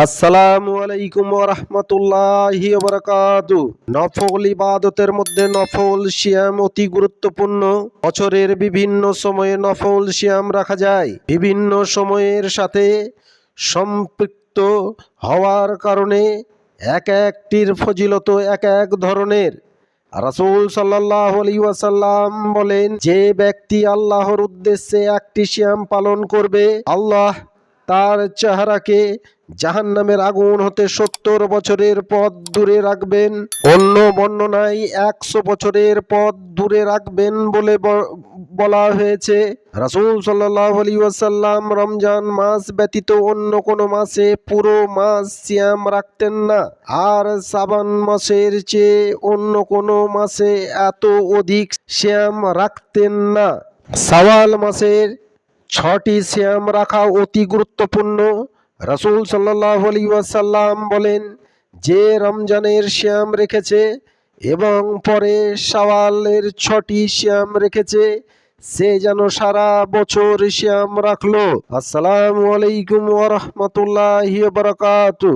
আসসালামু আলাইকুম ওয়া রাহমাতুল্লাহি ওয়া বারাকাতুহু। নফল ইবাদতের মধ্যে নফল সিয়াম অতি গুরুত্বপূর্ণ। বছরের বিভিন্ন সময়ে নফল সিয়াম রাখা যায়। বিভিন্ন সময়ের সাথে সম্পৃক্ত হওয়ার কারণে এক একটির ফজিলত এক এক ধরনের। রাসূল সাল্লাল্লাহু আলাইহি ওয়াসাল্লাম বলেন, যে ব্যক্তি আল্লাহর উদ্দেশ্যে একটি সিয়াম পালন করবে, আল্লাহ তার চেহারাকে জাহান্নামের আগুন হতে 70 বছরের পথ দূরে রাখবেন। অন্য বর্ণনায় 100 বছরের পথ দূরে রাখবেন বলে বলা হয়েছে। রাসূল সাল্লাল্লাহু আলাইহি ওয়াসাল্লাম রমজান মাস ব্যতীত অন্য কোনো মাসে পুরো মাস সিয়াম রাখতেন না, আর শাবান মাসের চেয়ে অন্য কোনো মাসে এত অধিক সিয়াম রাখতেন না। শাওয়াল মাসের 6টি সিয়াম রাখা অতি গুরুত্বপূর্ণ। রাসূল সাল্লাল্লাহু আলাইহি ওয়াসাল্লাম বলেন, যে রমজানের সিয়াম রেখেছে এবং পরে শাওয়ালের 6টি সিয়াম রেখেছে, সে যেন সারা বছর সিয়াম রাখলো। আসসালামু আলাইকুম ওয়া রাহমাতুল্লাহি ওয়া বারাকাতুহু।